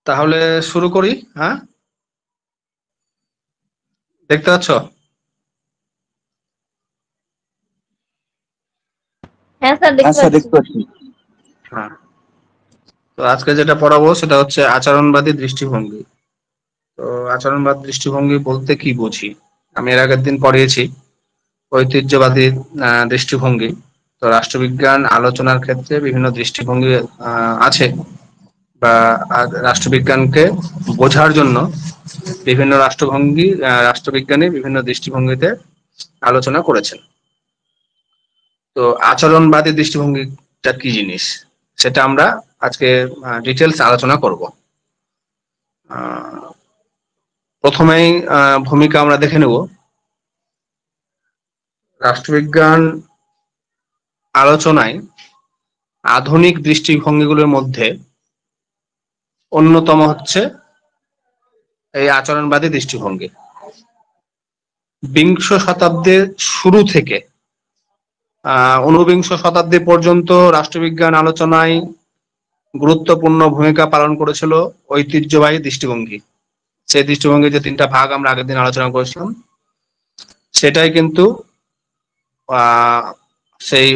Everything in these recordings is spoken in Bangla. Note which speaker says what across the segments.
Speaker 1: তাহলে শুরু করি। হ্যাঁ, দেখতে পাচ্ছ?
Speaker 2: হ্যাঁ স্যার,
Speaker 3: হ্যাঁ
Speaker 2: দেখতে
Speaker 3: স্যার,
Speaker 2: পাচ্ছি।
Speaker 3: দেখতে পাচ্ছি।
Speaker 1: হ্যাঁ, তো আজকে যেটা পড়াবো সেটা হচ্ছে আচরণবাদী দৃষ্টিভঙ্গি। তো আচরণবাদ দৃষ্টিভঙ্গি বলতে কি বুঝি? আমি এর আগের দিন পড়িয়েছি ঐতিহ্যবাদী দৃষ্টিভঙ্গি। তো রাষ্ট্রবিজ্ঞান আলোচনার ক্ষেত্রে বিভিন্ন দৃষ্টিভঙ্গি আছে, বা রাষ্ট্রবিজ্ঞানকে বোঝার জন্য বিভিন্ন রাষ্ট্রবিজ্ঞানী বিভিন্ন দৃষ্টিভঙ্গিতে আলোচনা করেছেন। তো আচরণবাদী দৃষ্টিভঙ্গিটা কি জিনিস সেটা আমরা আজকে ডিটেলস আলোচনা করব। প্রথমেই ভূমিকা আমরা দেখে নেব। রাষ্ট্রবিজ্ঞান আলোচনায় আধুনিক দৃষ্টিভঙ্গিগুলোর মধ্যে অন্যতম হচ্ছে এই আচরণবাদী দৃষ্টিভঙ্গি। বিংশ শতাব্দীর শুরু থেকে ঊনবিংশ শতাব্দী পর্যন্ত রাষ্ট্রবিজ্ঞান আলোচনায় গুরুত্বপূর্ণ ভূমিকা পালন করেছিল ঐতিহ্যবাহী দৃষ্টিভঙ্গি। সেই দৃষ্টিভঙ্গির যে তিনটা ভাগ আমরা আগের দিন আলোচনা করেছিলাম, সেটাই কিন্তু আহ সেই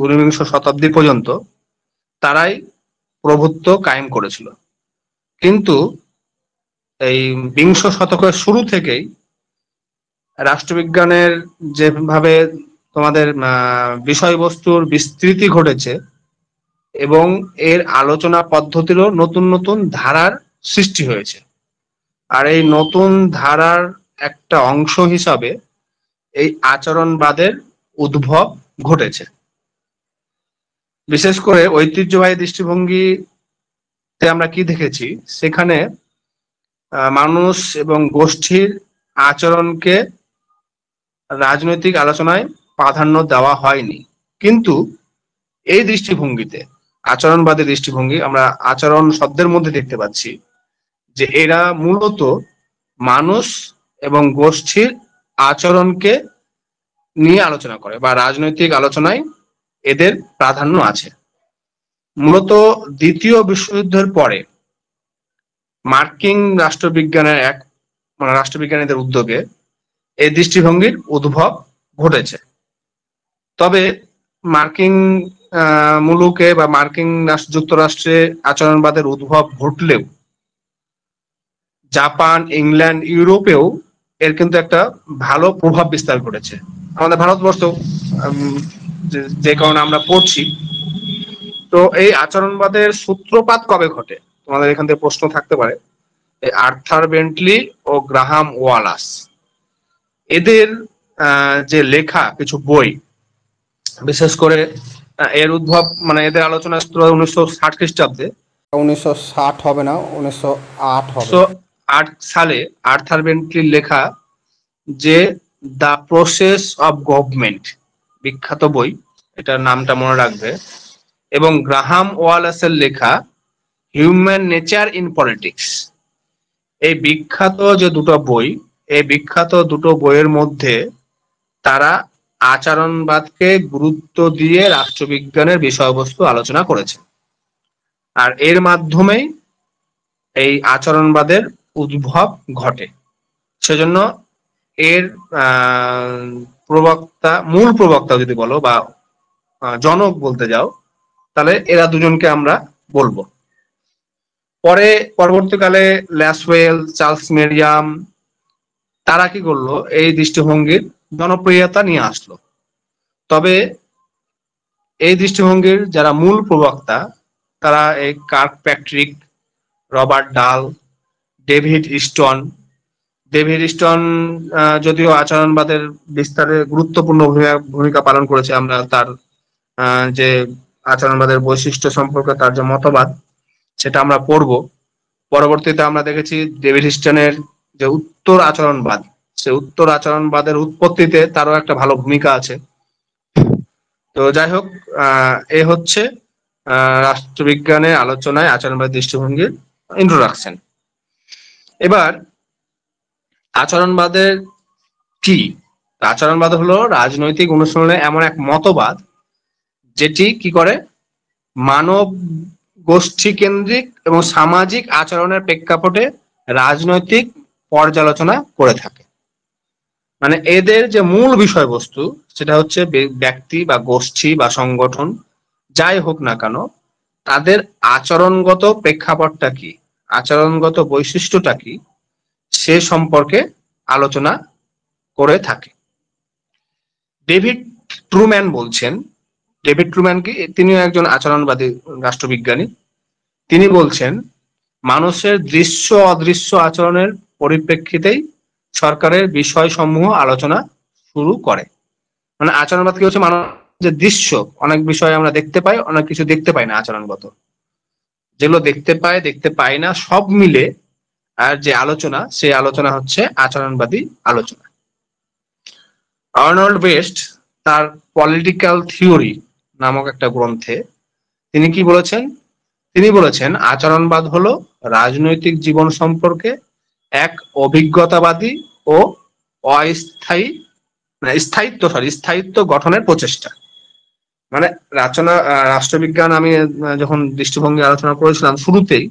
Speaker 1: ঊনবিংশ শতাব্দী পর্যন্ত তারাই প্রভুত্ব কায়েম করেছিল। কিন্তু এই বিংশ শতকের শুরু থেকেই রাষ্ট্রবিজ্ঞানের যেভাবে তোমাদের বিষয়বস্তুর বিস্তৃতি ঘটেছে এবং এর আলোচনা পদ্ধতিরও নতুন নতুন ধারার সৃষ্টি হয়েছে। আর এই নতুন ধারার একটা অংশ হিসাবে এই আচরণবাদের উদ্ভব ঘটেছে। বিশেষ করে ঐতিহ্যবাহী দৃষ্টিভঙ্গিতে আমরা কি দেখেছি, সেখানে মানুষ এবং গোষ্ঠীর আচরণকে রাজনৈতিক আলোচনায় প্রাধান্য দেওয়া হয়নি। কিন্তু এই দৃষ্টিভঙ্গিতে, আচরণবাদী দৃষ্টিভঙ্গি, আমরা আচরণ শব্দের মধ্যে দেখতে পাচ্ছি যে এরা মূলত মানুষ এবং গোষ্ঠীর আচরণকে নিয়ে আলোচনা করে, বা রাজনৈতিক আলোচনায় এদের প্রাধান্য আছে। মূলত দ্বিতীয় বিশ্বযুদ্ধের পরে মার্কিন রাষ্ট্রবিজ্ঞানীদের উদ্যোগে এই দৃষ্টিভঙ্গির উদ্ভব ঘটেছে। তবে মার্কিন মুলুকে বা মার্কিন যুক্তরাষ্ট্রে আচরণবাদের উদ্ভব ঘটলেও জাপান, ইংল্যান্ড, ইউরোপেও এর কিন্তু একটা ভালো প্রভাব বিস্তার ঘটেছে। আমাদের ভারতবর্ষ যে কারণে আমরা পড়ছি। তো এই আচরণবাদের সূত্রপাত কবে ঘটে, তোমাদের এখান থেকে প্রশ্ন থাকতে পারে। আর্থার বেন্টলি ও গ্রাহাম ওয়ালাস এদের যে লেখা কিছু বই, বিশেষ করে এর উদ্ভব, মানে এদের আলোচনা 1960 খ্রিস্টাব্দে,
Speaker 4: 1960 হবে না, 1908 হবে।
Speaker 1: 1908 সালে আর্থার বেন্টলির লেখা যে দ্য প্রসেস অফ গভর্নমেন্ট, বিখ্যাত বই, এটার নামটা মনে রাখবে। এবং গ্রাহাম ওয়ালাসের লেখা হিউম্যান নেচার ইন পলিটিক্স, এই বিখ্যাত যে দুটো বই, এই বিখ্যাত দুটো বইয়ের মধ্যে তারা আচরণবাদকে গুরুত্ব দিয়ে রাষ্ট্রবিজ্ঞানের বিষয়বস্তু আলোচনা করেছে। আর এর মাধ্যমেই এই আচরণবাদের উদ্ভব ঘটে। সেজন্য এর মূল প্রবক্তা যদি বলো, বা জনক বলতে যাও, তাহলে এরা দুজনকে আমরা বলবো। পরবর্তীকালে ল্যাসওয়েল, চার্লস মেরিয়াম, তারা কি করলো, এই দৃষ্টিভঙ্গির জনপ্রিয়তা নিয়ে আসলো। তবে এই দৃষ্টিভঙ্গির যারা মূল প্রবক্তা, তারা এই কার্কপ্যাট্রিক, রবার্ট ডাল, ডেভিড ইস্টন যদিও আচরণবাদের বিস্তারে গুরুত্বপূর্ণ ভূমিকা পালন করেছে। আমরা তার যে আচরণবাদের বৈশিষ্ট্য সম্পর্কে তার যে মতবাদ, সেটা আমরা পড়ব। পরবর্তীতে আমরা দেখেছি ডেভিড ইস্টনের যে উত্তর আচরণবাদ, সে উত্তর আচরণবাদের উৎপত্তিতে তারও একটা ভালো ভূমিকা আছে। তো যাই হোক, এ হচ্ছে রাষ্ট্রবিজ্ঞানের আলোচনায় আচরণবাদ দৃষ্টিভঙ্গির ইন্ট্রোডাকশন। এবার আচরণবাদের কি? আচরণবাদ হলো রাজনৈতিক অনুশীলনে এমন এক মতবাদ যেটি কি করে, মানব গোষ্ঠী কেন্দ্রিক এবং সামাজিক আচরণের প্রেক্ষাপটে রাজনৈতিক পর্যালোচনা করে থাকে। মানে এদের যে মূল বিষয়বস্তু সেটা হচ্ছে ব্যক্তি বা গোষ্ঠী বা সংগঠন যাই হোক না কেন, তাদের আচরণগত প্রেক্ষাপটটা কি, আচরণগত বৈশিষ্ট্যটা কি, সে সম্পর্কে আলোচনা করে থাকে। ডেভিড ট্রুম্যান বলছেন, ডেভিড ট্রুম্যান কি, তিনিও একজন আচরণবাদী রাষ্ট্রবিজ্ঞানী। তিনি বলছেন মানুষের দৃশ্য অদৃশ্য আচরণের পরিপ্রেক্ষিতেই সরকারের বিষয়সমূহ আলোচনা শুরু করে। মানে আচরণবাদ কি হচ্ছে, মানুষ যে দৃশ্য, অনেক বিষয় আমরা দেখতে পাই, অনেক কিছু দেখতে পাই না আচরণগত, যেগুলো দেখতে পাই না সব মিলে আর যে আলোচনা, সেই আলোচনা হচ্ছে আচরণবাদী আলোচনা। আর্নল্ড বেস্ট তার পলিটিক্যাল থিওরি নামক একটা গ্রন্থে তিনি কি বলেছেন, তিনি বলেছেন আচরণবাদ হলো রাজনৈতিক জীবন সম্পর্কে এক অভিজ্ঞতাবাদী ও অস্থায়ী স্থায়িত্ব গঠনের প্রচেষ্টা। মানে রাষ্ট্রবিজ্ঞান আমি যখন দৃষ্টিভঙ্গি আলোচনা করেছিলাম শুরুতেই,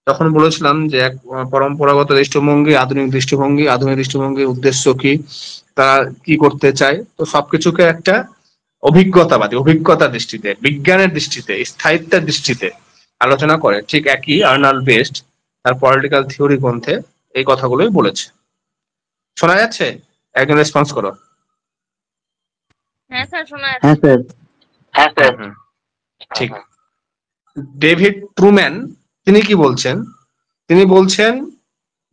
Speaker 1: তখন বলেছিলাম যে এক পরম্পরাগত দৃষ্টিভঙ্গি, আধুনিক দৃষ্টিভঙ্গির উদ্দেশ্য কি, তারা কি করতে চায়। তো সবকিছুকে একটা অভিজ্ঞতার দৃষ্টিতে, বিজ্ঞানের দৃষ্টিতে, স্থায়িত্বের দৃষ্টিতে আলোচনা করে। ঠিক একই আর্নল্ড বেস্ট তার পলিটিক্যাল থিওরি গ্রন্থে এই কথাগুলোই বলেছে। শোনা যাচ্ছে? একজন রেসপন্স করো।
Speaker 2: হ্যাঁ স্যার, শোনা
Speaker 3: হ্যাঁ
Speaker 2: যাচ্ছে।
Speaker 3: স্যার।
Speaker 1: ঠিক। ডেভিড ট্রুম্যান তিনি কি বলছেন, তিনি বলছেন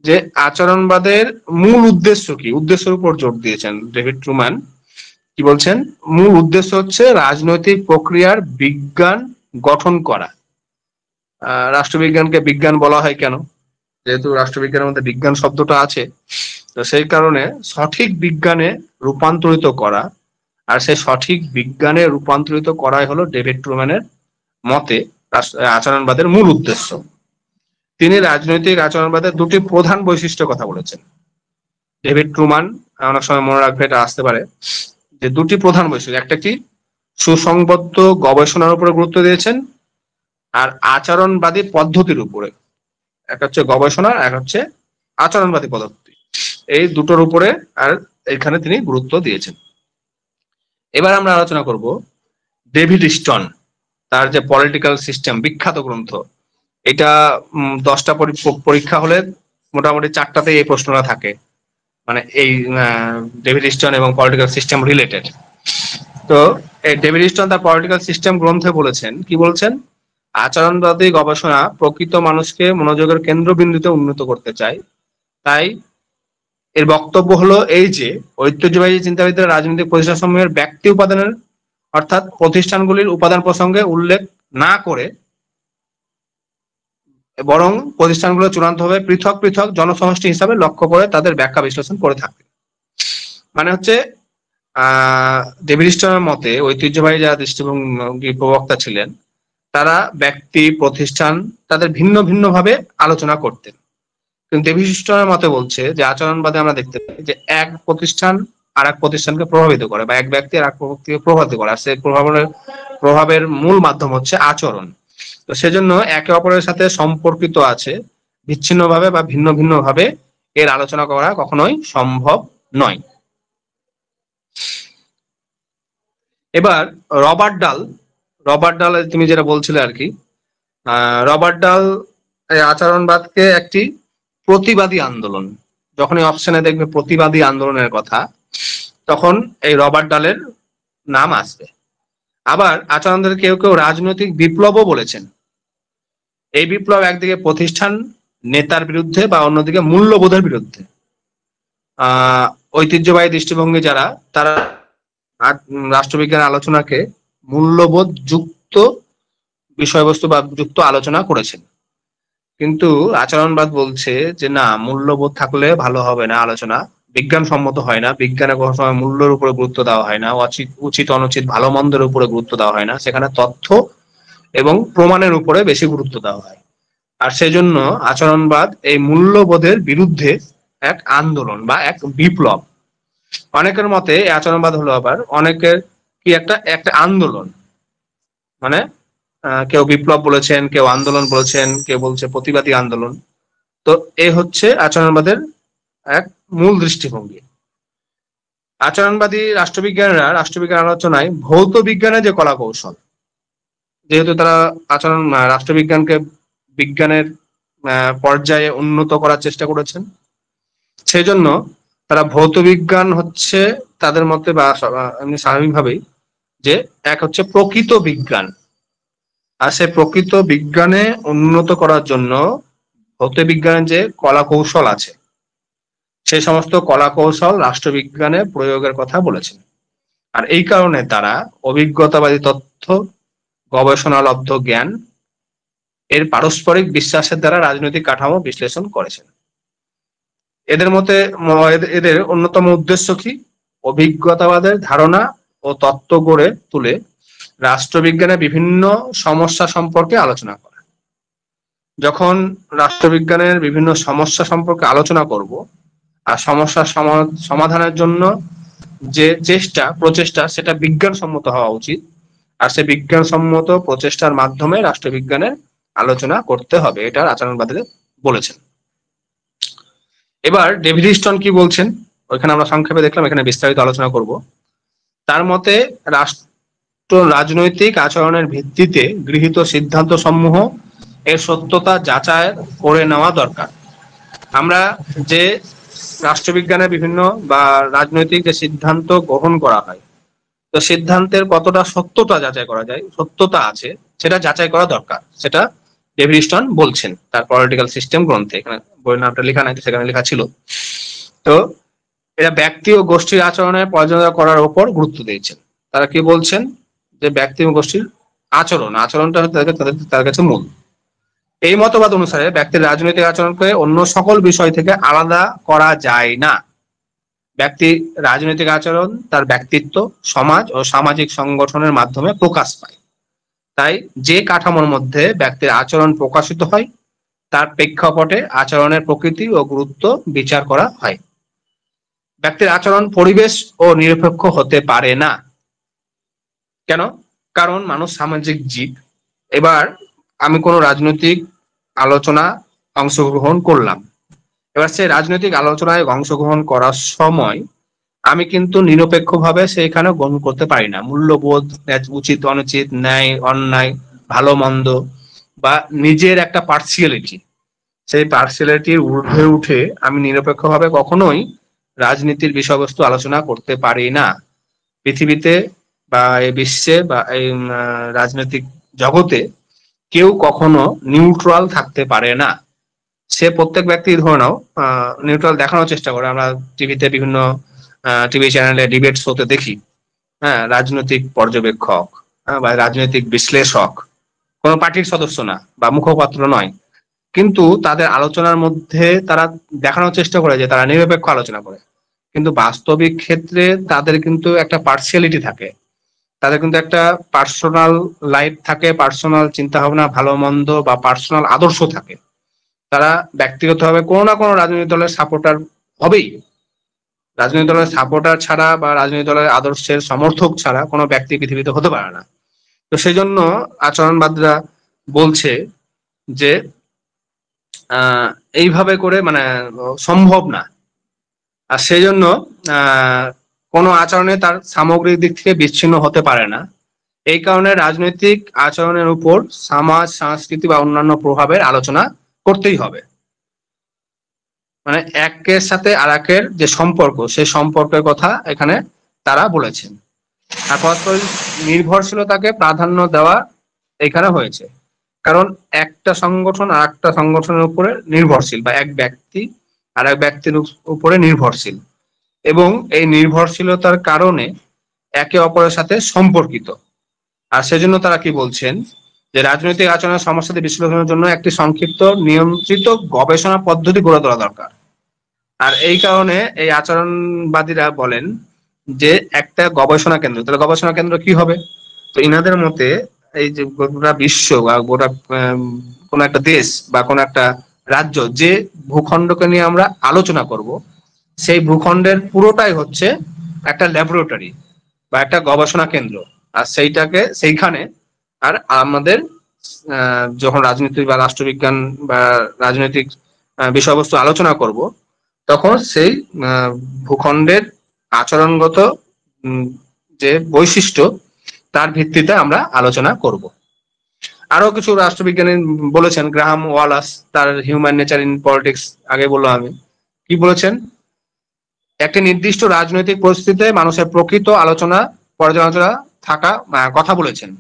Speaker 1: যে আচরণবাদের মূল উদ্দেশ্য কি, উদ্দেশ্যের উপর জোর দিয়েছেন ডেভিড ট্রুম্যান। কি বলছেন, মূল উদ্দেশ্য হচ্ছে রাজনৈতিক প্রক্রিয়ার বিজ্ঞান গঠন করা। রাষ্ট্রবিজ্ঞানকে বিজ্ঞান বলা হয় কেন, যেহেতু রাষ্ট্রবিজ্ঞানের মধ্যে বিজ্ঞান শব্দটা আছে, তো সেই কারণে সঠিক বিজ্ঞানে রূপান্তরিত করা। আর সেই সঠিক বিজ্ঞানে রূপান্তরিত করাই হলো ডেভিড ট্রুম্যানের মতে আচরণবাদের মূল উদ্দেশ্য। তিনি রাজনৈতিক আচরণবাদের দুটি প্রধান বৈশিষ্ট্যের কথা বলেছেন। ডেভিড ট্রুম্যান, অনেক সময় মনে রাখবে এটা আসতে পারে, যে দুটি প্রধান বৈশিষ্ট্য, একটা কি সুসংবদ্ধ গবেষণার উপরে গুরুত্ব দিয়েছেন, আর আচরণবাদী পদ্ধতির উপরে। একটা হচ্ছে গবেষণা, এক হচ্ছে আচরণবাদী পদ্ধতি, এই দুটোর উপরে আর এখানে তিনি গুরুত্ব দিয়েছেন। এবার আমরা আলোচনা করব ডেভিড স্টন, তার যে পলিটিক্যাল সিস্টেম বিখ্যাত গ্রন্থ। এটা 10টা পরীক্ষা হলে মোটামুটি 4টাতে এই প্রশ্নটা থাকে, মানে এই ডেভিড স্টন এবং পলিটিক্যাল সিস্টেম রিলেটেড। তো এই ডেভিড স্টন তার পলিটিক্যাল সিস্টেম গ্রন্থে বলেছেন, কি বলছেন, আচরণবাদী গবেষণা প্রকৃত মানুষকে মনোযোগের কেন্দ্রবিন্দুতে উন্নত করতে চায়। তাই এর বক্তব্য হলো এই যে ঐতিহ্যবাহী চিন্তাবিদরা রাজনৈতিক প্রতিষ্ঠান সমূহের ব্যক্তি উপাদানের, অর্থাৎ প্রতিষ্ঠানগুলির উপাদান প্রসঙ্গে উল্লেখ না করে বরং প্রতিষ্ঠানগুলো চূড়ান্তভাবে পৃথক পৃথক জনসমষ্টি হিসাবে লক্ষ্য করে তাদের ব্যাখ্যা বিশ্লেষণ করে থাকে। মানে হচ্ছে ডেভিড স্টনের মতে ঐতিহ্যবাহী যারা দৃষ্টিভঙ্গি প্রবক্তা ছিলেন, তারা ব্যক্তি প্রতিষ্ঠান তাদের ভিন্ন ভিন্ন ভাবে আলোচনা করতেন। কিন্তু ডেভিড স্টনের মতে বলছে যে আচরণবাদে আমরা দেখতে পাই যে এক প্রতিষ্ঠান আর এক প্রতিষ্ঠানকে প্রভাবিত করে, বা এক ব্যক্তি আর এক ব্যক্তিকে প্রভাবিত করে, আর সেই প্রভাবের মূল মাধ্যম হচ্ছে আচরণ। তো সেজন্য একে অপরের সাথে সম্পর্কিত আছে, বিচ্ছিন্নভাবে বা ভিন্ন ভিন্ন ভাবে এর আলোচনা করা কখনোই সম্ভব নয়। এবার রবার্ট ডাল তুমি যেটা বলছিলে আর কি, রবার্ট ডাল আচরণবাদকে একটি প্রতিবাদী আন্দোলন, যখনই অপশনে দেখবে প্রতিবাদী আন্দোলনের কথা, তখন এই রবার্ট ডালের নাম আসবে। আবার আচরণবাদের কেউ কেউ রাজনৈতিক বিপ্লবও বলেছেন। এই বিপ্লব একদিকে প্রতিষ্ঠান নেতার বিরুদ্ধে বা অন্যদিকে মূল্যবোধের বিরুদ্ধে। ঐতিহ্যবাহী দৃষ্টিভঙ্গি যারা, তারা রাষ্ট্রবিজ্ঞান আলোচনাকে মূল্যবোধ যুক্ত বিষয়বস্তু বা যুক্ত আলোচনা করেছেন। কিন্তু আচরণবাদ বলছে যে না, মূল্যবোধ থাকলে ভালো হবে না, আলোচনা বিজ্ঞানসম্মত হয় না, বিজ্ঞানে কোনো সময় মূল্যের উপরে গুরুত্ব দেওয়া হয় না, উচিত অনুচিত ভালো মন্দের উপরে গুরুত্ব দেওয়া হয় না, সেখানে তথ্য এবং প্রমাণের উপরে বেশি গুরুত্ব দেওয়া হয়। আর সেজন্য আচরণবাদ এই মূল্যবোধের বিরুদ্ধে এক আন্দোলন বা এক বিপ্লব। অনেকের মতে আচরণবাদ হলো আবার অনেকের কি একটা আন্দোলন, মানে কেউ বিপ্লব বলেছেন, কেউ আন্দোলন বলেছেন, কেউ বলছে প্রতিবাদী আন্দোলন। তো এ হচ্ছে আচরণবাদের এক মূল দৃষ্টিভঙ্গি। আচরণবাদী রাষ্ট্রবিজ্ঞান আলোচনায় ভৌত বিজ্ঞানের যে কলা কৌশল, যেহেতু তারা রাষ্ট্রবিজ্ঞানকে বিজ্ঞানের পর্যায়ে উন্নত করার চেষ্টা করেছেন, সেই জন্য তারা ভৌত বিজ্ঞান হচ্ছে তাদের মতে বা এমনি স্বাভাবিকভাবেই যে এক হচ্ছে প্রকৃত বিজ্ঞান, আর সেই প্রকৃত বিজ্ঞানে উন্নত করার জন্য ভৌত বিজ্ঞানের যে কলা কৌশল আছে সেই সমস্ত কলা কৌশল রাষ্ট্রবিজ্ঞানে প্রয়োগের কথা বলেছেন। আর এই কারণে তারা অভিজ্ঞতাবাদী তথ্য, গবেষণালব্ধ জ্ঞান এর পারস্পরিক বিশ্বাসের দ্বারা রাজনৈতিক কাঠামো বিশ্লেষণ করেছেন। এদের মতে এদের অন্যতম উদ্দেশ্য কি? অভিজ্ঞতাবাদের ধারণা ও তত্ত্ব গড়ে তুলে রাষ্ট্রবিজ্ঞানের বিভিন্ন সমস্যা সম্পর্কে আলোচনা করা। যখন রাষ্ট্রবিজ্ঞানের বিভিন্ন সমস্যা সম্পর্কে আলোচনা করব, আর সমস্যার সমাধানের জন্য যে প্রচেষ্টা সেটা বিজ্ঞানসম্মত হওয়া উচিত, আর সে বিজ্ঞানসম্মত প্রচেষ্টার মাধ্যমে রাষ্ট্রবিজ্ঞানের আলোচনা করতে হবে, এটা আচরণবাদীরা বলেছেন। এবার ডেভিড হিস্টন কি বলছেন ওইখানে আমরা সংক্ষেপে দেখলাম, এখানে বিস্তারিত আলোচনা করব। তার মতে রাজনৈতিক আচরণের ভিত্তিতে গৃহীত সিদ্ধান্ত সমূহ এর সত্যতা যাচাই করে নেওয়া দরকার। আমরা যে রাষ্ট্রবিজ্ঞানের বিভিন্ন বা রাজনৈতিক যে সিদ্ধান্ত গ্রহণ করা হয়, তো সিদ্ধান্তের কতটা সত্যতা যাচাই করা যায়, সত্যতা আছে সেটা যাচাই করা দরকার, সেটা ডেভিড হিস্টন বলছেন তার পলিটিক্যাল সিস্টেম গ্রন্থে। এখানে বইয়ের নামটা লেখা নাই, সেখানে লেখা ছিল। তো এরা ব্যক্তি ও গোষ্ঠীর আচরণের পর্যালোচনা করার উপর গুরুত্ব দিয়েছেন। তারা কি বলছেন যে ব্যক্তি ও গোষ্ঠীর আচরণটা তার কাছে মূল। এই মতবাদ অনুসারে ব্যক্তির রাজনৈতিক আচরণকে অন্য সকল বিষয় থেকে আলাদা করা যায় না। ব্যক্তি রাজনৈতিক আচরণ তার ব্যক্তিত্ব, সমাজ ও সামাজিক সংগঠনের মাধ্যমে প্রকাশ পায়। তাই যে কাঠামোর মধ্যে ব্যক্তির আচরণ প্রকাশিত হয় তার প্রেক্ষাপটে আচরণের প্রকৃতি ও গুরুত্ব বিচার করা হয়। ব্যক্তির আচরণ পরিবেশ ও নিরপেক্ষ হতে পারে না। কেন? কারণ মানুষ সামাজিক জীব। এবার আমি কোনো রাজনৈতিক আলোচনা অংশগ্রহণ করলাম, এবার সেই রাজনৈতিক আলোচনায় অংশগ্রহণ করার সময় আমি কিন্তু নিরপেক্ষভাবে সেইখানে গ্রহণ করতে পারি না। মূল্যবোধ, উচিত অনুচিত, ন্যায় অন্যায়, ভালো মন্দ বা নিজের একটা পার্সিয়ালিটি, সেই পার্সিয়ালিটির ঊর্ধ্বে উঠে আমি নিরপেক্ষভাবে কখনোই রাজনীতির বিষয়বস্তু আলোচনা করতে পারি না। পৃথিবীতে বা এই বিশ্বে বা এই রাজনৈতিক জগতে কেউ কখনো নিউট্রাল থাকতে পারে না। সে প্রত্যেক ব্যক্তি ধরে নাও নিউট্রাল দেখানোর চেষ্টা করে। আমরা টিভিতে বিভিন্ন টিভি চ্যানেলে ডিবেট শোতে দেখি, হ্যাঁ, রাজনৈতিক পর্যবেক্ষক বা রাজনৈতিক বিশ্লেষক কোনো পার্টির সদস্য না বা মুখপাত্র নয়, কিন্তু তাদের আলোচনার মধ্যে তারা দেখানোর চেষ্টা করে যে তারা নিরপেক্ষ আলোচনা করে। কিন্তু বাস্তবিক ক্ষেত্রে তাদের কিন্তু একটা পার্সিয়ালিটি থাকে, তাদের কিন্তু একটা পার্সোনাল লাইফ থাকে, পার্সোনাল চিন্তা ভাবনা, ভালো মন্দ বা পার্সোনাল আদর্শ থাকে। তারা ব্যক্তিগতভাবে কোনো না কোনো রাজনৈতিক দলের সাপোর্টার হবেই। রাজনৈতিক দলের সাপোর্টার ছাড়া বা রাজনৈতিক দলের আদর্শের সমর্থক ছাড়া কোনো ব্যক্তি পৃথিবীতে হতে পারে না। তো সেই জন্য আচরণবাদরা বলছে যে এইভাবে করে মানে সম্ভব না। আর সেই জন্য কোনো আচরণে তার সামগ্রিক দিক থেকে বিচ্ছিন্ন হতে পারে না। এই কারণে রাজনৈতিক আচরণের উপর সমাজ, সংস্কৃতি বা অন্যান্য প্রভাবের আলোচনা করতেই হবে। মানে একের সাথে আর একের যে সম্পর্ক, সেই সম্পর্কের কথা এখানে তারা বলেছেন। আর পরস্পর নির্ভরশীলতাকে প্রাধান্য দেওয়া এখানে হয়েছে, কারণ একটা সংগঠন আর একটা সংগঠনের উপরে নির্ভরশীল, বা এক ব্যক্তি আর এক ব্যক্তির উপরে নির্ভরশীল, এবং এই নির্ভরশীলতার কারণে একে অপরের সাথে সম্পর্কিত। আর সেজন্য তারা কি বলছেন যে রাজনৈতিক আচরণের সমস্যাটি বিশ্লেষণের জন্য একটি সংক্ষিপ্ত নিয়ন্ত্রিত গবেষণা পদ্ধতি গড়ে তোলা দরকার। আর এই কারণে এই আচরণবাদীরা বলেন যে একটা গবেষণা কেন্দ্র, তাহলে গবেষণা কেন্দ্র কি হবে? তো ইনাদের মতে এই যে গোটা বিশ্ব বা গোটা কোন একটা দেশ বা কোন একটা রাজ্য যে ভূখণ্ডকে নিয়ে আমরা আলোচনা করব, সেই ভূখণ্ডের পুরোটাই হচ্ছে একটা ল্যাবরেটরি বা একটা গবেষণা কেন্দ্র। আর সেইখানে আর আমাদের যখন রাজনীতি বা রাষ্ট্রবিজ্ঞান বা রাজনৈতিক বিষয়বস্তু আলোচনা করব, তখন সেই ভূখণ্ডের আচরণগত উম, যে বৈশিষ্ট্য তার ভিত্তিতে আমরা আলোচনা করব। আরো কিছু রাষ্ট্রবিজ্ঞানী বলেছেন, গ্রাহাম ওয়ালাস তার হিউম্যান নেচার ইন পলিটিক্স আগে বললাম আমি, কি বলেছেন, একটি নির্দিষ্ট রাজনৈতিক পরিস্থিতিতে মানুষের প্রকৃত আলোচনা পর্যালোচনা থাকা কথা বলেছেন।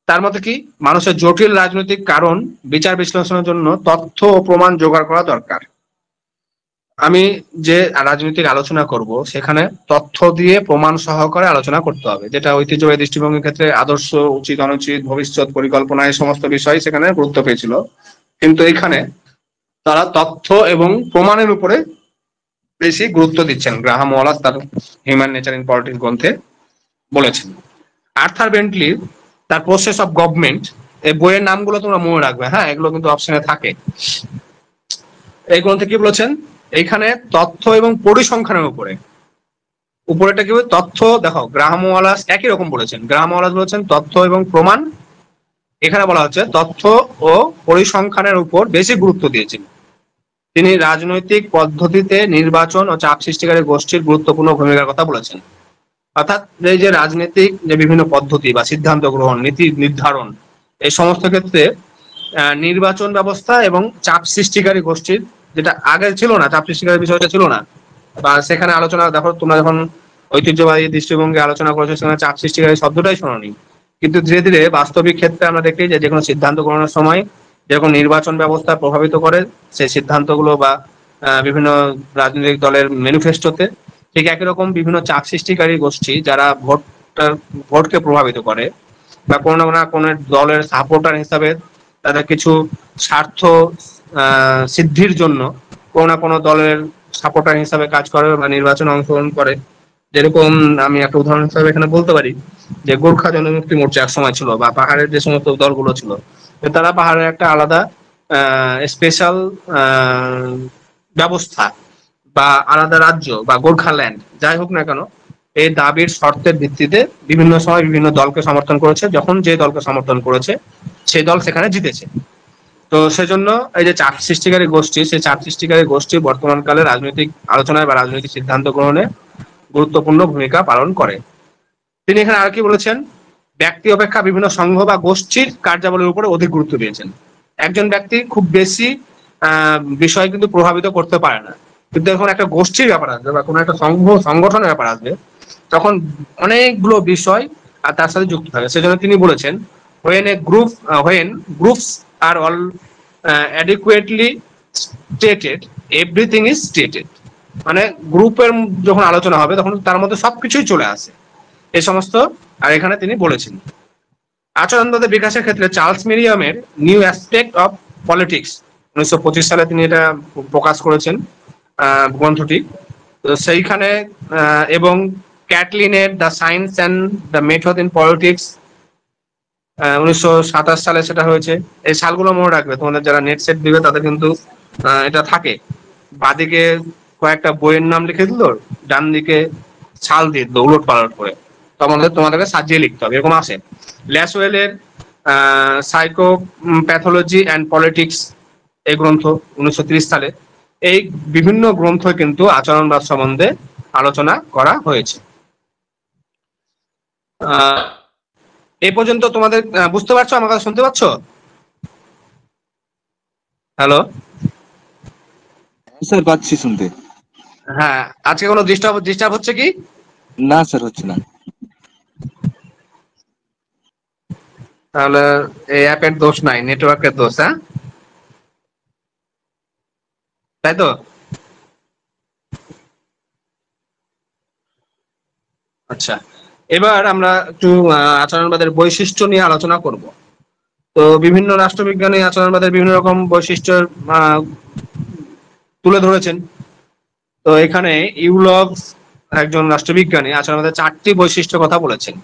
Speaker 1: তার মতে কি, মানুষের জটিল রাজনৈতিক কারণ বিচার বিশ্লেষণের জন্য তথ্য ও প্রমাণ জোগাড় করা দরকার। আমি যে রাজনৈতিক আলোচনা করব সেখানে তথ্য দিয়ে প্রমাণ সহকারে আলোচনা করতে হবে, যেটা ঐতিহ্যবাহী দৃষ্টিভঙ্গির ক্ষেত্রে আদর্শ, উচিত অনুচিত, ভবিষ্যৎ পরিকল্পনা এই সমস্ত বিষয় সেখানে গুরুত্ব পেয়েছিল। কিন্তু এখানে তারা তথ্য এবং প্রমাণের উপরে বেশি গুরুত্ব দিচ্ছেন, গ্রাহাম ওয়ালাস তার হিউম্যান নেচার ইন পলিটিক্স গ্রন্থে বলেছেন। আর্থার বেন্টলি তার প্রসেস অফ গভর্নমেন্ট, এই বইয়ের নামগুলো তোমরা মনে রাখবে, হ্যাঁ, এগুলো কিন্তু অপশনে থাকে। এই গ্রন্থে কি বলেছেন, এইখানে তথ্য এবং পরিসংখ্যানের উপরে, উপরেটা কি তথ্য, দেখো গ্রাহাম ওয়ালাস একই রকম বলেছেন, গ্রাহাম ওয়ালাস বলেছেন তথ্য এবং প্রমাণ, এখানে বলা হচ্ছে তথ্য ও পরিসংখ্যানের উপর বেশি গুরুত্ব দিয়েছেন। তিনি রাজনৈতিক পদ্ধতিতে নির্বাচন ও চাপ সৃষ্টিকারী গোষ্ঠীর গুরুত্বপূর্ণ ভূমিকার কথা বলেছেন। অর্থাৎ এই যে রাজনৈতিক যে বিভিন্ন পদ্ধতি বা সিদ্ধান্ত গ্রহণ, নীতি নির্ধারণ, এই সমস্ত ক্ষেত্রে নির্বাচন ব্যবস্থা এবং চাপ সৃষ্টিকারী গোষ্ঠীর, যেটা আগে ছিল না, চাপ সৃষ্টিকারী বিষয়টা ছিল না, বা সেখানে আলোচনা, দেখো তোমরা যখন ঐতিহ্যবাহী দৃষ্টিভঙ্গি আলোচনা করেছো সেখানে চাপ সৃষ্টিকারী শব্দটাই শোনোনি। কিন্তু ধীরে ধীরে বাস্তবিক ক্ষেত্রে আমরা দেখি যে কোনো সিদ্ধান্ত গ্রহণের সময় যেরকম নির্বাচন ব্যবস্থা প্রভাবিত করে সেই সিদ্ধান্তগুলো বা বিভিন্ন রাজনৈতিক দলের ম্যানিফেস্টোতে, ঠিক একই রকম বিভিন্ন চাপ সৃষ্টিকারী গোষ্ঠী যারা ভোটকে প্রভাবিত করে বা কোনো না কোনো দলের সাপোর্টার হিসাবে তাদের কিছু স্বার্থ সিদ্ধির জন্য কোনো না কোনো দলের সাপোর্টার হিসাবে কাজ করে বা নির্বাচনে অংশগ্রহণ করে। যেরকম আমি একটা উদাহরণ হিসাবে এখানে বলতে পারি যে গোর্খা জনমুক্তি মোর্চা এক সময় ছিল, বা পাহাড়ের যে সমস্ত দলগুলো ছিল, তারা পাহাড়ের একটা আলাদা স্পেশাল ব্যবস্থা বা আলাদা রাজ্য বা গোর্খাল্যান্ড যাই হোক না কেন, এই দাবির শর্তের ভিত্তিতে বিভিন্ন সময় বিভিন্ন দলকে সমর্থন করেছে, যখন যে দলকে সমর্থন করেছে সেই দল সেখানে জিতেছে। তো সেজন্য এই যে চাপ সৃষ্টিকারী গোষ্ঠী, সেই চাপ সৃষ্টিকারী গোষ্ঠী বর্তমানকালে রাজনৈতিক আলোচনায় বা রাজনৈতিক সিদ্ধান্ত গ্রহণে গুরুত্বপূর্ণ ভূমিকা পালন করে। তিনি এখানে আর কি বলেছেন, ব্যক্তি অপেক্ষা বিভিন্ন সংঘ বা গোষ্ঠীর কার্যাবলীর উপরে অধিক গুরুত্ব দিয়েছেন। একজন ব্যক্তি খুব বেশি বিষয় কিন্তু প্রভাবিত করতে পারে না, কিন্তু যখন একটা গোষ্ঠীর ব্যাপার আসবে বা কোনো একটা সংগঠনের ব্যাপার আসবে, তখন অনেকগুলো বিষয় আর তার সাথে যুক্ত থাকে। সেজন্য তিনি বলেছেন, when groups are all adequately stated, everything is stated। মানে গ্রুপের যখন আলোচনা হবে তখন তার মধ্যে সবকিছুই চলে আসে এই সমস্ত। আর এখানে তিনি বলেছেন আচরণবাদের বিকাশের ক্ষেত্রে চার্লস মিরিয়ামের নিউ অ্যাসপেক্ট অফ পলিটিক্স 1925 সালে তিনি এটা প্রকাশ করেছেন গ্রন্থটি। তো সেইখানে এবং ক্যাটলিনের the science and the method in politics 1927 সালে সেটা হয়েছে। এই সালগুলো মনে রাখবে, তোমাদের যারা নেট সেট দিবে তাদের কিন্তু এটা থাকে, বাদিকে কয়েকটা বইয়ের নাম লিখে দিল, ডান দিকে সাল দিয়ে দিল উলট পালট করে, তোমাদেরকে সাজিয়ে লিখতে হবে, এরকম আসে। ল্যাসওয়েলের সাইকো প্যাথোলজি অ্যান্ড পলিটিক্স এই গ্রন্থ 1930 সালে। এই বিভিন্ন গ্রন্থ কিন্তু আচরণবাদ সম্বন্ধে আলোচনা করা হয়েছে। এই পর্যন্ত তোমাদের বুঝতে পারছো, আমার কথা শুনতে পাচ্ছ? হ্যালো
Speaker 2: স্যার, পাচ্ছি শুনতে।
Speaker 1: হ্যাঁ, আজকে কোনো ডিস্টার্ব হচ্ছে কি?
Speaker 2: না স্যার, হচ্ছে না।
Speaker 1: তাহলে এই অ্যাপের দোষ নাই, নেটওয়ার্কের দোষ, হ্যাঁ, তাই তো? আচ্ছা, এবার আমরা একটু আচরণবাদের বৈশিষ্ট্য নিয়ে আলোচনা করব। তো বিভিন্ন রাষ্ট্রবিজ্ঞানী আচরণবাদের বিভিন্ন রকম বৈশিষ্ট্য তুলে ধরেছেন। তো এখানে ইউলভস একজন রাষ্ট্রবিজ্ঞানী আচরণবাদের 4টি বৈশিষ্ট্য কথা বলেছেন।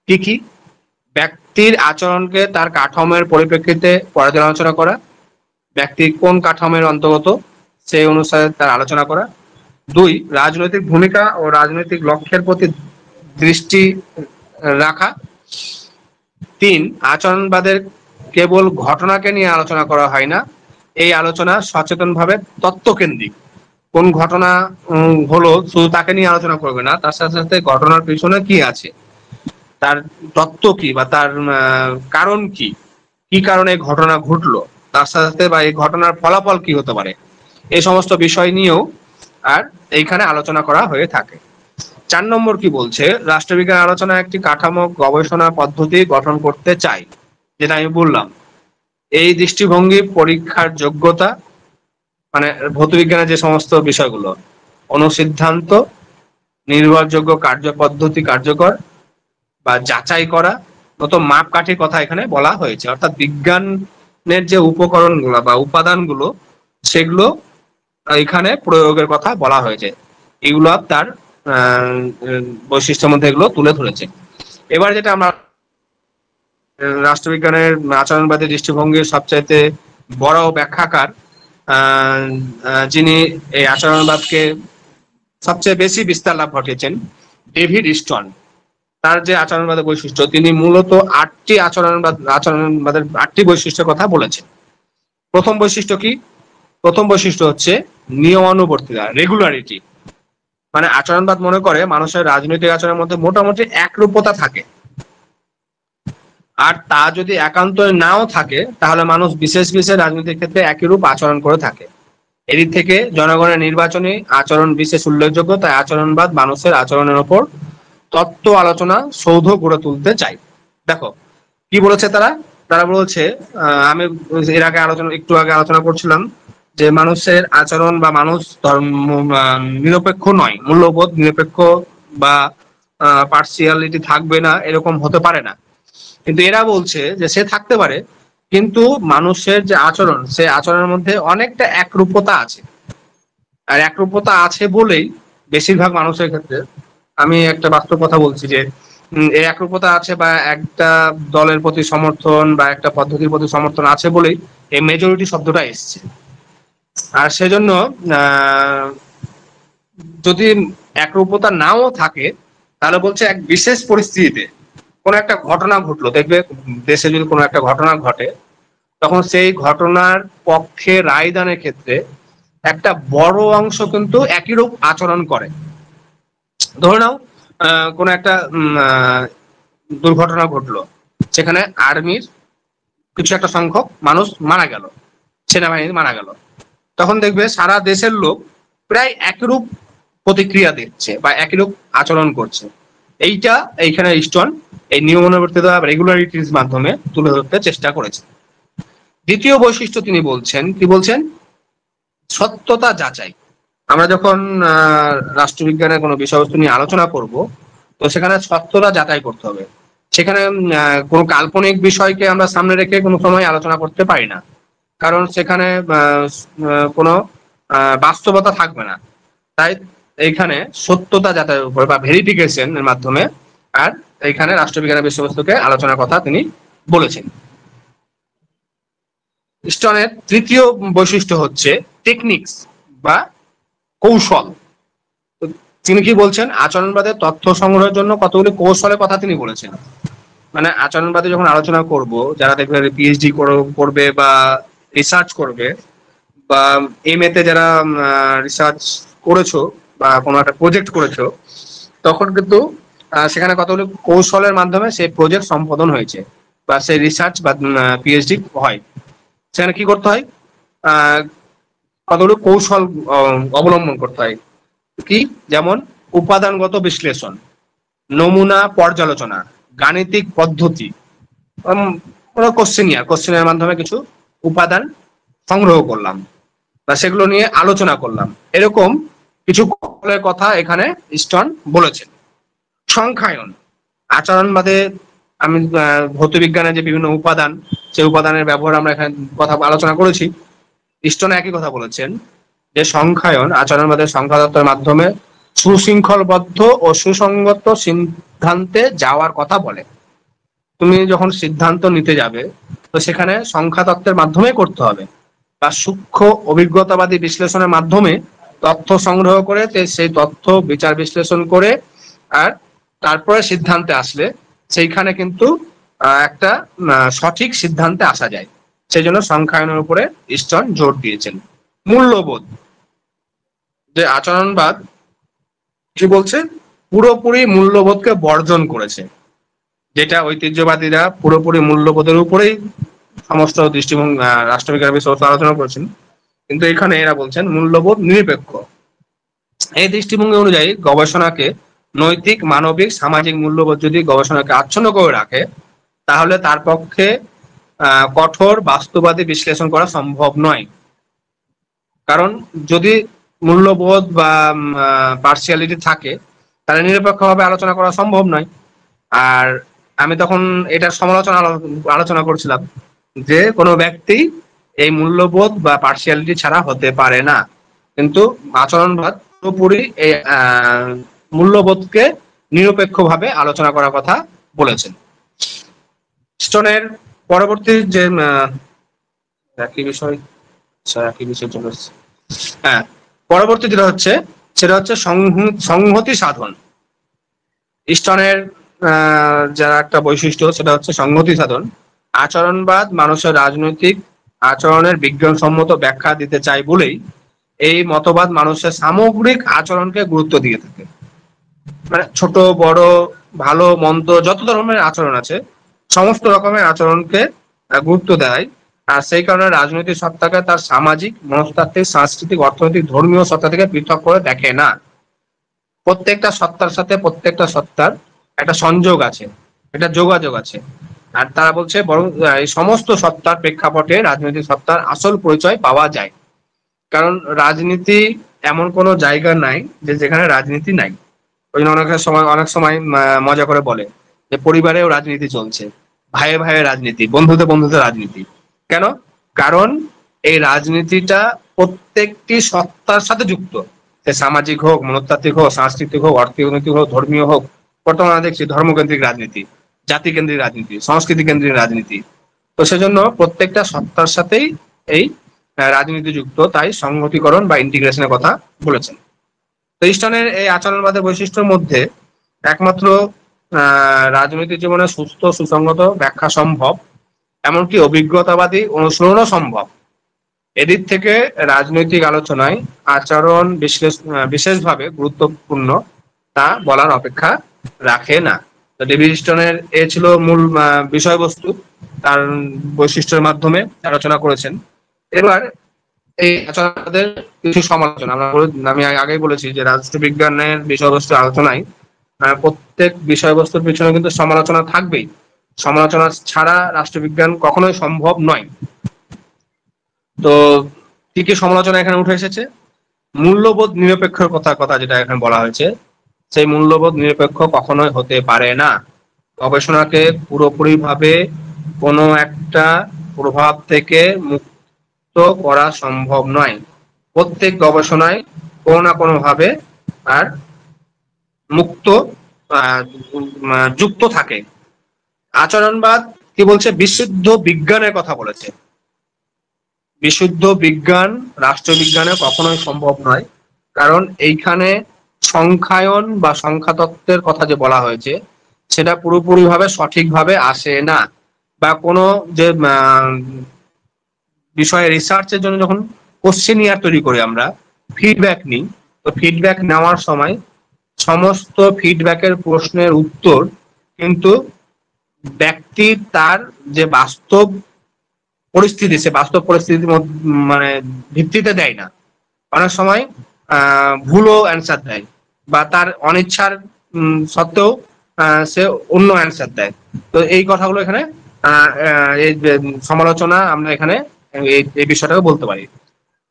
Speaker 1: কি কি? ব্যক্তির আচরণকে তার কাঠামোর পরিপ্রেক্ষিতে পর্যালোচনা করা, ব্যক্তি কোন কাঠামোর অন্তর্গত সেই অনুসারে তার আলোচনা করা। 2, রাজনৈতিক ভূমিকা ও রাজনৈতিক লক্ষ্যের প্রতি দৃষ্টি রাখা। 3, আচরণবাদের কেবল ঘটনাকে নিয়ে আলোচনা করা হয় না, এই আলোচনা সচেতনভাবে তত্ত্বকেন্দ্রিক। কোন ঘটনা হলো শুধু তাকে নিয়ে আলোচনা করবে না, তার সাথে সাথে ঘটনার পিছনে কি আছে, তার তত্ত্ব কি বা তার কারণ কি, কি কারণে ঘটনা ঘটলো, তার সাথে সাথে বা এই ঘটনার ফলাফল কি হতে পারে, এই সমস্ত বিষয় নিয়েও আর এইখানে আলোচনা করা হয়ে থাকে। 4 নম্বর কি বলছে, রাষ্ট্রবিজ্ঞান আলোচনা একটি কাঠামো গবেষণা পদ্ধতি গঠন করতে চাই, যেটা আমি বললাম। এই দৃষ্টিভঙ্গি পরীক্ষার যোগ্যতা, মানে ভৌত বিজ্ঞানের যে সমস্ত বিষয়গুলো, অনুসিদ্ধান্ত, নির্ভরযোগ্য কার্যপদ্ধতি কার্যকর বা যাচাই করা, নতুন মাপকাঠির কথা এখানে বলা হয়েছে। অর্থাৎ বিজ্ঞানের যে উপকরণগুলো বা উপাদানগুলো, সেগুলো এখানে প্রয়োগের কথা বলা হয়েছে। এগুলো তার বৈশিষ্ট্যের মধ্যে এগুলো তুলে ধরেছে। এবার যেটা আমরা রাষ্ট্রবিজ্ঞানের আচরণবাদী দৃষ্টিভঙ্গির সবচাইতে বড় ব্যাখ্যাকার, যিনি এই আচরণবাদকে সবচেয়ে বেশি বিস্তার লাভ ঘটিয়েছেন, ডেভিড স্টন। তার যে আচরণবাদের বৈশিষ্ট্য, তিনি মূলত 8টি আচরণবাদের 8টি বৈশিষ্ট্যের কথা বলেছেন। প্রথম বৈশিষ্ট্য কি? প্রথম বৈশিষ্ট্য হচ্ছে নিয়মানুবর্তিতা, রেগুলারিটি। মানে আচরণবাদ মনে করে মানুষের রাজনৈতিক আচরণের মধ্যে মোটামুটি একরূপতা থাকে, আর তা যদি একান্ত নাও থাকে তাহলে মানুষ বিশেষ বিশেষ রাজনৈতিক ক্ষেত্রে একই রূপ আচরণ করে থাকে। এদিক থেকে জনগণের নির্বাচনী আচরণ বিশেষ উল্লেখযোগ্য, তাই আচরণবাদ মানুষের আচরণের ওপর তত্ত্ব আলোচনা সৌধ গড়ে তুলতে চাই। দেখো কি বলেছে তারা। তারা বলেছে, আমি এর আগে একটু আগে আলোচনা করছিলাম যে মানুষের আচরণ বা মানুষ নিরপেক্ষ নয়, মূল্যবোধ নিরপেক্ষ বা পার্সিয়ালিটি থাকবে না, এরকম হতে পারে না। কিন্তু এরা বলছে যে সে থাকতে পারে, কিন্তু মানুষের যে আচরণ, সে আচরণের মধ্যে অনেকটা একরূপতা আছে। আর একরূপতা আছে বলেই বেশিরভাগ মানুষের ক্ষেত্রে, আমি একটা বাস্তব কথা বলছি, যে এই একরূপতা আছে বা একটা দলের প্রতি সমর্থন বা একটা পদ্ধতির প্রতি সমর্থন আছে বলেই এই মেজরিটি শব্দটা এসছে। আর সেজন্য যদি একরূপতা নাও থাকে, তাহলে বলছে এক বিশেষ পরিস্থিতিতে কোন একটা ঘটনা ঘটলো, দেখবে দেশে যদি কোনো একটা ঘটনা ঘটে, তখন সেই ঘটনার পক্ষে রায়দানের ক্ষেত্রে একটা বড় অংশ কিন্তু একই রূপ আচরণ করে। ধরে নাও কোনো একটা দুর্ঘটনা ঘটলো, সেখানে আর্মির কিছু একটা সংখ্যক মানুষ মারা গেল, সেনাবাহিনী মারা গেল, তখন দেখবে সারা দেশের লোক প্রায় একরূপ প্রতিক্রিয়া দিচ্ছে বা একরূপ আচরণ করছে। এইটা এইখানে স্টোন এই নিয়মানুবর্তিতা রেগুলারিটির মাধ্যমে তুলে ধরতে চেষ্টা করেছে। দ্বিতীয় বৈশিষ্ট্য তিনি বলছেন, কি বলছেন, সত্যতা যাচাই। আমরা যখন রাষ্ট্রবিজ্ঞানের কোনো বিষয়বস্তু নিয়ে আলোচনা করব, তো সেখানে সত্যতা যাচাই করতে হবে। সেখানে কোনো কাল্পনিক বিষয়কে আমরা সামনে রেখে কোনো সময় আলোচনা করতে পারি না, কারণ সেখানে কোনো বাস্তবতা থাকবে না। তাই এইখানে সত্যতা যাচাইয়ের উপর বা ভেরিফিকেশন এর মাধ্যমে আর এইখানে রাষ্ট্রবিজ্ঞানের বিষয়বস্তুকে আলোচনার কথা তিনি বলেছেন। স্টোনের তৃতীয় বৈশিষ্ট্য হচ্ছে টেকনিক্স বা কৌশল। তিনি কি বলছেন, আচরণবাদের তথ্য সংগ্রহের জন্য কতগুলি কৌশলের কথা তিনি বলেছেন। মানে আচরণবাদে যখন আলোচনা করব, যারা দেখবে পিএইচডি করবে বা রিসার্চ করবে, বা এমএ তে যারা রিসার্চ করেছো বা কোনো একটা প্রজেক্ট করেছো, তখন কিন্তু সেখানে কতগুলো কৌশলের মাধ্যমে সেই প্রজেক্ট সম্পাদন হয়েছে বা সেই রিসার্চ বা পিএইচডি হয়। সেখানে কি করতে হয়, কতগুলো কৌশল অবলম্বন করতে হয়। কি? যেমন উপাদানগত বিশ্লেষণ, নমুনা পর্যালোচনা, গাণিতিক পদ্ধতি, কোশ্চেনের মাধ্যমে কিছু উপাদান সংগ্রহ করলাম বা সেগুলো নিয়ে আলোচনা করলাম, এরকম কিছু কৌশলের কথা এখানে স্টোন বলেছেন। সংখ্যায়ন, আচরণবাদে আমি ভৌত বিজ্ঞানের যে বিভিন্ন উপাদান, সেই উপাদানের ব্যবহার আমরা এখানে কথা আলোচনা করেছি। স্টোন একই কথা বলেছেন যে সংখ্যায়ন আচরণবাদের সংখ্যা তত্ত্বের মাধ্যমে সুশৃঙ্খলবদ্ধ ও সুসংগত সিদ্ধান্তে যাওয়ার কথা বলে। তুমি যখন সিদ্ধান্ত নিতে যাবে, তো সেখানে সংখ্যা তত্ত্বের মাধ্যমে করতে হবে বা সূক্ষ্ম অভিজ্ঞতাবাদী বিশ্লেষণের মাধ্যমে তথ্য সংগ্রহ করে সেই তথ্য বিচার বিশ্লেষণ করে আর তারপরে সিদ্ধান্তে আসলে সেইখানে কিন্তু একটা সঠিক সিদ্ধান্তে আসা যায়। সেই জন্য সংখ্যায়নের উপরে ইস্টন জোর দিয়েছেন। মূল্যবোধ, যে আচরণবাদ কি বলছে, পুরোপুরি মূল্যবোধকে বর্জন করেছে। যেটা ঐতিহ্যবাদীরা পুরোপুরি মূল্যবোধের উপরেই সমস্ত দৃষ্টিভঙ্গি রাষ্ট্রবিজ্ঞান বিষয়ে আলোচনা করেছেন, কিন্তু এখানে এরা বলছেন মূল্যবোধ নিরপেক্ষ। এই দৃষ্টিভঙ্গি অনুযায়ী গবেষণাকে নৈতিক, মানবিক, সামাজিক মূল্যবোধ যদি গবেষণাকে আচ্ছন্ন করে রাখে, তাহলে তার পক্ষে কঠোর বাস্তববাদী বিশ্লেষণ করা সম্ভব নয়। কারণ যদি মূল্যবোধ বা পার্সিয়ালিটি থাকে, তাহলে নিরপেক্ষভাবে আলোচনা করা সম্ভব নয়। আর আমি তখন এটার আলোচনা করছিলাম যে কোনো ব্যক্তি এই মূল্যবোধ বা পার্সিয়ালিটি ছাড়া হতে পারে না, কিন্তু আচরণবাদ পুরোপুরি এই মূল্যবোধকে নিরপেক্ষভাবে আলোচনা করার কথা বলেছেন। স্টোনের পরবর্তী যে একই বিষয়, একই বিষয় চলে এসেছে। হ্যাঁ, পরবর্তী যেটা হচ্ছে সেটা হচ্ছে সংহতি সাধন। স্টোনের যারা একটা বৈশিষ্ট্য সেটা হচ্ছে সংহতি সাধন। আচরণবাদ মানুষের রাজনৈতিক আচরণের বিজ্ঞানসম্মত ব্যাখ্যা দিতে চায় বলেই এই মতবাদ মানুষের সামগ্রিক আচরণকে গুরুত্ব দিয়ে থাকে। মানে ছোট বড়, ভালো মন্দ, যত ধরনের আচরণ আছে সমস্ত রকমের আচরণকে গুরুত্ব দেয়। আর সেই কারণে রাজনৈতিক সত্তাকে তার সামাজিক, মনস্তাত্ত্বিক, সাংস্কৃতিক, অর্থনৈতিক, ধর্মীয় সত্তা থেকে পৃথক করে দেখে না। প্রত্যেকটা সত্তার সাথে প্রত্যেকটা সত্তার একটা সংযোগ আছে, একটা যোগাযোগ আছে। আর তারা বলছে বরং এই সমস্ত সত্তার প্রেক্ষাপটে রাজনৈতিক সত্তার আসল পরিচয় পাওয়া যায়। কারণ রাজনীতি এমন কোনো জায়গা নাই যে যেখানে রাজনীতি নাই। ওই জন্য অনেক সময় মজা করে বলে যে পরিবারেও রাজনীতি চলছে, ভাইয়ে ভাইয়ে রাজনীতি, বন্ধুতে বন্ধুতে রাজনীতি। কেন? কারণ এই রাজনীতিটা প্রত্যেকটি সত্তার সাথে যুক্ত। সে সামাজিক হোক, মনস্তাত্ত্বিক হোক, সাংস্কৃতিক হোক, অর্থনৈতিক হোক, ধর্মীয় হোক। বর্তমানে দেখছি ধর্মকেন্দ্রিক রাজনীতি, জাতি কেন্দ্রিক রাজনীতি, সংস্কৃতি কেন্দ্রিক রাজনীতি। তো সেজন্য প্রত্যেকটা সত্তার সাথেই এই রাজনীতি যুক্ত, তাই সংহতিকরণ বা ইন্টিগ্রেশনের কথা বলেছেন। তো ইস্টনের এই আচরণবাদের বৈশিষ্ট্যের মধ্যে একমাত্র রাজনৈতিক জীবনে সুস্থ সুসংগত ব্যাখ্যা সম্ভব, এমনকি অভিজ্ঞতাবাদী অনুশীলনও সম্ভব। এদিক থেকে রাজনৈতিক আলোচনায় আচরণ বিশেষভাবে গুরুত্বপূর্ণ তা বলার অপেক্ষা রাখে না। তো ডেভিড স্টোনের এ ছিল মূল বিষয়বস্তু, তার বৈশিষ্ট্যের মাধ্যমে আলোচনা করেছেন। এবার এই আচরণবাদের কিছু সমালোচনা আমি আগেই বলেছি যে রাষ্ট্রবিজ্ঞানের বিষয়বস্তু আলোচনায় প্রত্যেক বিষয়বস্তুর পিছনে কিন্তু সমালোচনা থাকবেই। সমালোচনা ছাড়া রাষ্ট্রবিজ্ঞান কখনোই সম্ভব নয়। তো কি কি সমালোচনা এখানে উঠে এসেছে? মূল্যবোধ নিরপেক্ষর কথা যেটা এখানে বলা হয়েছে, সেই মূল্যবোধ নিরপেক্ষ কখনোই হতে পারে না। গবেষণাকে পুরোপুরি ভাবে কোনো একটা প্রভাব থেকে মুক্ত করা সম্ভব নয়। প্রত্যেক গবেষণায় কোনো না কোনো ভাবে আর মুক্ত যুক্ত থাকে। আচরণবাদ কি বলছে? বিশুদ্ধ বিজ্ঞানের কথা বলেছে। বিশুদ্ধ বিজ্ঞান রাষ্ট্রবিজ্ঞানে কখনোই সম্ভব নয়, কারণ এইখানে সংখ্যায়ন বা সংখ্যাতত্ত্বের কথা যে বলা হয়েছে সেটা পুরোপুরিভাবে সঠিকভাবে আসে না। বা কোনো যে বিষয়ে রিসার্চের জন্য যখন কোশ্চেনিয়ার তৈরি করি, আমরা ফিডব্যাক নিই, তো ফিডব্যাক নেওয়ার সময় সমস্ত ফিডব্যাকের প্রশ্নের উত্তর কিন্তু ব্যক্তি তার যে বাস্তব পরিস্থিতি, সে বাস্তব পরিস্থিতির মানে ভিত্তিতে দেয় না। অনেক সময় ভুলও অ্যান্সার দেয়, বা তার অনিচ্ছার সত্ত্বেও সে অন্য অ্যান্সার দেয়। তো এই কথাগুলো এখানে এই সমালোচনা আমরা এখানে এই বিষয়টাকে বলতে পারি।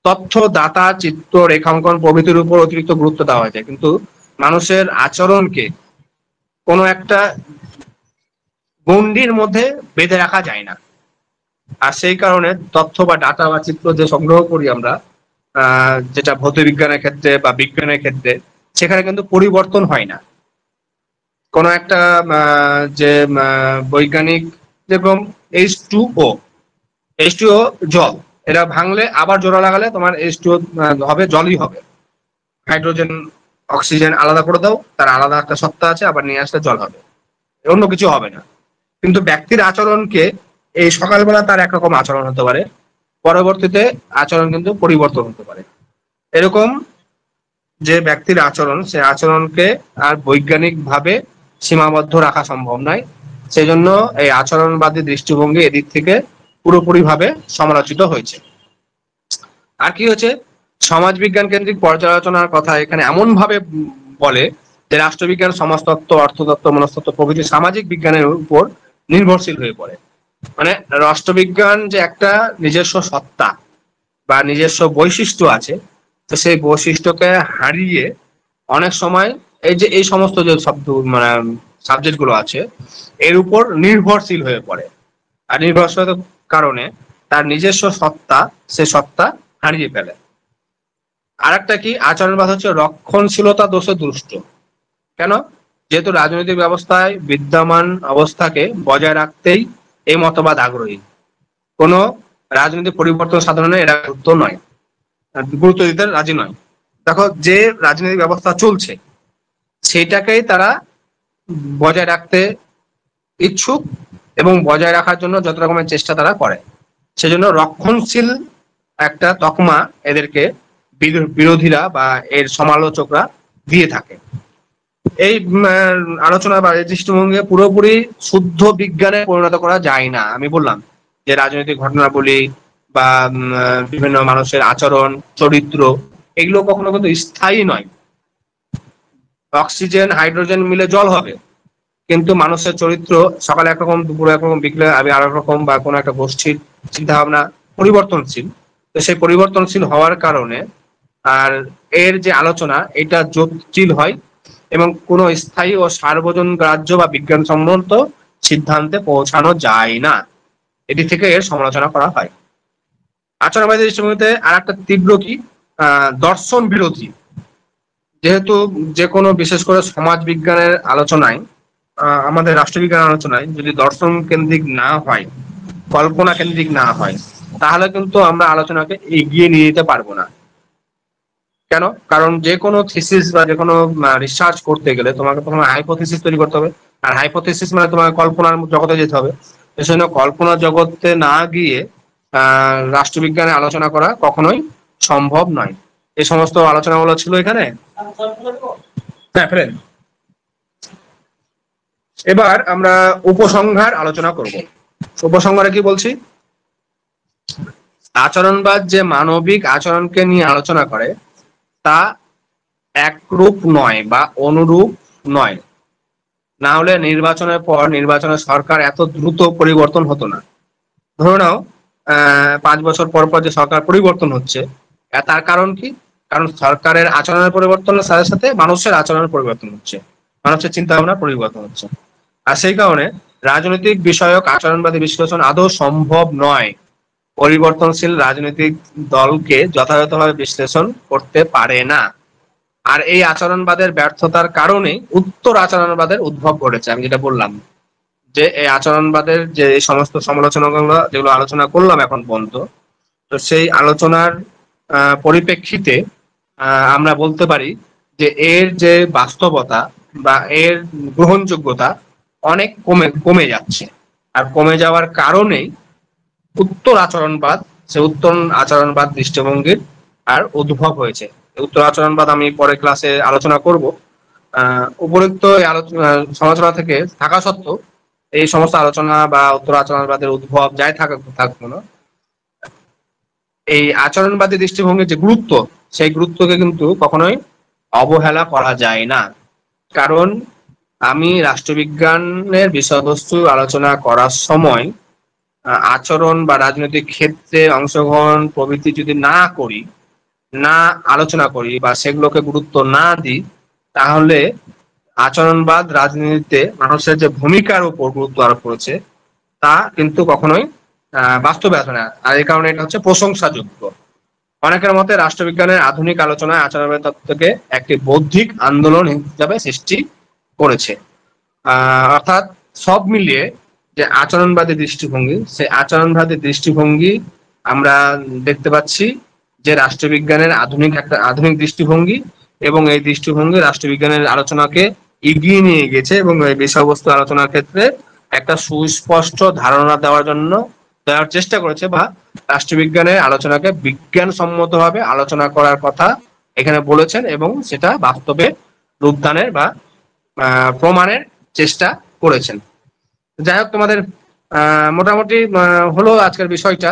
Speaker 1: তথ্য, ডাটা, চিত্র, রেখাঙ্কন প্রভৃতির উপর অতিরিক্ত গুরুত্ব দেওয়া হয়েছে, কিন্তু মানুষের আচরণকে কোনো একটা গণ্ডির মধ্যে বেঁধে রাখা যায় না। আর সেই কারণে তথ্য বা ডাটা বা চিত্র যে সংগ্রহ করি আমরা, যেটা ভৌত বিজ্ঞানের ক্ষেত্রে বা বিজ্ঞানের ক্ষেত্রে, সেখানে কিন্তু পরিবর্তন হয় না। কোনো একটা যে বৈজ্ঞানিক, যেরকম H2O, H2O জল, এটা ভাঙলে আবার জোড়া লাগালে তোমার H2O হবে, জলই হবে। হাইড্রোজেন অক্সিজেন আলাদা করে দাও, তার আলাদা একটা সত্তা আছে, আবার নিয়ে আসলে জল হবে, অন্য কিছু হবে না। কিন্তু ব্যক্তির আচরণকে এই সকালবেলা তার একরকম আচরণ হতে পারে, পরবর্তীতে আচরণ কিন্তু পরিবর্তন হতে পারে। এরকম যে ব্যক্তির আচরণ, সে আচরণকে আর বৈজ্ঞানিক ভাবে সীমাবদ্ধ রাখা সম্ভব নয়। সেই জন্য এই আচরণবাদী দৃষ্টিভঙ্গি এদিক থেকে পুরোপুরি ভাবে সমালোচিত হয়েছে। আর কি হচ্ছে, সমাজ বিজ্ঞান কেন্দ্রিক পর্যালোচনার কথা এখানে এমন ভাবে বলে যে রাষ্ট্রবিজ্ঞান, সমাজতত্ত্ব, অর্থতত্ত্ব, মনস্তত্ত্ব প্রভৃতি সামাজিক বিজ্ঞানের উপর নির্ভরশীল হয়ে পড়ে। মানে রাষ্ট্রবিজ্ঞান যে একটা নিজস্ব সত্তা বা নিজস্ব বৈশিষ্ট্য আছে, তো সেই বৈশিষ্ট্যকে হারিয়ে অনেক সময় এই সমস্ত যে শব্দ মানে সাবজেক্ট গুলো আছে এর উপর নির্ভরশীল হয়ে পড়ে। আর নির্ভরশীলতার কারণে তার নিজস্ব সত্তা, সে সত্তা হারিয়ে ফেলে। আর একটা কি, আচরণবাদ হচ্ছে রক্ষণশীলতা দোষে দুষ্ট। কেন? যেহেতু রাজনৈতিক ব্যবস্থায় বিদ্যমান অবস্থাকে বজায় রাখতেই এই মতবাদ আগ্রহী। কোন রাজনৈতিক পরিবর্তন সাধনে এরা গুরুত্ব দিতে রাজি নয়। দেখো, যে রাজনৈতিক ব্যবস্থা চলছে সেইটাকেই তারা বজায় রাখতে ইচ্ছুক এবং বজায় রাখার জন্য যত রকমের চেষ্টা তারা করে। সেজন্য রক্ষণশীল একটা তকমা এদেরকে বিরোধীরা বা এর সমালোচকরা দিয়ে থাকে। এই আলোচনা বা দৃষ্টিভঙ্গি পুরোপুরি শুদ্ধ বিজ্ঞানে পরিণত করা যায় না। আমি বললাম যে রাজনৈতিক ঘটনাবলী বা বিভিন্ন মানুষের আচরণ, চরিত্র, এগুলো কখনো কিন্তু স্থায়ী নয়। অক্সিজেন হাইড্রোজেন মিলে জল হবে, কিন্তু মানুষের চরিত্র সকালে একরকম, দুপুরে একরকম, বিকেলে আমি আরেক রকম, বা কোনো একটা গোষ্ঠীর চিন্তা ভাবনা পরিবর্তনশীল। তো সেই পরিবর্তনশীল হওয়ার কারণে আর এর যে আলোচনা এটা জটিল হয় এবং কোনো স্থায়ী ও সার্বজন গ্রাহ্য বা বিজ্ঞানসম্মত সিদ্ধান্তে পৌঁছানো যায় না। এটি থেকে এর সমালোচনা করা হয়। আচরণবাদী দৃষ্টিভঙ্গিতে আর একটা তীব্র কি, দর্শন বিরোধী। যেহেতু যে কোনো, বিশেষ করে সমাজ বিজ্ঞানের আলোচনায়, আমাদের রাষ্ট্রবিজ্ঞানের আলোচনায় যদি দর্শন কেন্দ্রিক না হয়, কল্পনা কেন্দ্রিক না হয়, তাহলে কিন্তু আমরা আলোচনাকে এগিয়ে নিয়ে যেতে পারবো না। কেন? কারণ যে কোনো থিসিস বা যে কোনো রিসার্চ করতে গেলে তোমাকে প্রথমে হাইপোথিসিস তৈরি করতে হবে। আর হাইপোথিসিস মানে তোমাকে কল্পনার জগতে যেতে হবে। সেজন্য কল্পনার জগতে না গিয়ে রাষ্ট্রবিজ্ঞানে আলোচনা করা কখনোই সম্ভব নয়। এই সমস্ত আলোচনাগুলো ছিল এখানে। হ্যাঁ, ফ্রেন্ড, এবার আমরা উপসংহার আলোচনা করব। উপসংহারে কি বলছি, আচরণবাদ যে মানবিক আচরণকে নিয়ে আলোচনা করে তা একরূপ নয় বা অনুরূপ নয়। না হলে নির্বাচনের পর নির্বাচনের সরকার এত দ্রুত পরিবর্তন হতো না। ধরে নাও 5 বছর পর পর যে সরকার পরিবর্তন হচ্ছে, তার কারণ কি? কারণ সরকারের আচরণের পরিবর্তনের সাথে সাথে মানুষের আচরণের পরিবর্তন হচ্ছে, মানুষের চিন্তা ভাবনার পরিবর্তন হচ্ছে। আর সেই কারণে রাজনৈতিক বিষয়ক আচরণবাদী বিশ্লেষণ আদৌ সম্ভব নয়। পরিবর্তনশীল রাজনৈতিক দলকে যথাযথভাবে বিশ্লেষণ করতে পারে না। আর এই আচরণবাদের ব্যর্থতার কারণে উত্তর আচরণবাদের উদ্ভব ঘটেছে। আমি যেটা বললাম যে এই আচরণবাদের যে সমস্ত সমালোচনাগুলো যেগুলো আলোচনা করলাম এখন পর্যন্ত, তো সেই আলোচনার পরিপ্রেক্ষিতে আমরা বলতে পারি যে এর যে বাস্তবতা বা এর গ্রহণযোগ্যতা অনেক কমে যাচ্ছে। আর কমে যাওয়ার কারণেই উত্তর আচরণবাদ, সে উত্তর আচরণবাদ দৃষ্টিভঙ্গির আর উদ্ভব হয়েছে। উত্তর আচরণবাদ আমি পরে ক্লাসে আলোচনা করব। উপরোক্ত সমালোচনা থেকে থাকা সত্ত্বেও এই সমস্ত আলোচনা বা উত্তর আচরণবাদের উদ্ভব যাই থাকুক না, এই আচরণবাদী দৃষ্টিভঙ্গির যে গুরুত্ব, সেই গুরুত্বকে কিন্তু কখনোই অবহেলা করা যায় না। কারণ আমি রাষ্ট্রবিজ্ঞানের বিষয়বস্তু আলোচনা করার সময় আচরণ বা রাজনৈতিক ক্ষেত্রে অংশগ্রহণ প্রভৃতি যদি না আলোচনা করি বা সেগুলোকে গুরুত্ব না দিই, তাহলে আচরণবাদ রাজনীতিতে মানুষের যে ভূমিকার উপর গুরুত্ব আরোপ করেছে তা কিন্তু কখনোই বাস্তবে আসে না। আর এই কারণে এটা হচ্ছে প্রশংসাযোগ্য। অনেকের মতে রাষ্ট্রবিজ্ঞানের আধুনিক আলোচনায় আচরণবাদ তত্ত্বকে একটি বৌদ্ধিক আন্দোলন হিসাবে সৃষ্টি করেছে। অর্থাৎ সব মিলিয়ে যে আচরণবাদী দৃষ্টিভঙ্গি, সেই আচরণবাদী দৃষ্টিভঙ্গি আমরা দেখতে পাচ্ছি যে রাষ্ট্রবিজ্ঞানের আধুনিক দৃষ্টিভঙ্গি, এবং এই দৃষ্টিভঙ্গি রাষ্ট্রবিজ্ঞানের আলোচনাকে এগিয়ে নিয়ে গেছে এবং এই বিষয়বস্তু আলোচনার ক্ষেত্রে একটা সুস্পষ্ট ধারণা দেওয়ার চেষ্টা করেছে, বা রাষ্ট্রবিজ্ঞানের আলোচনাকে বিজ্ঞানসম্মতভাবে আলোচনা করার কথা এখানে বলেছেন, এবং সেটা বাস্তবে রূপদানের বা প্রমাণের চেষ্টা করেছেন। যাই হোক, তোমাদের মোটামুটি হলো আজকের বিষয়টা।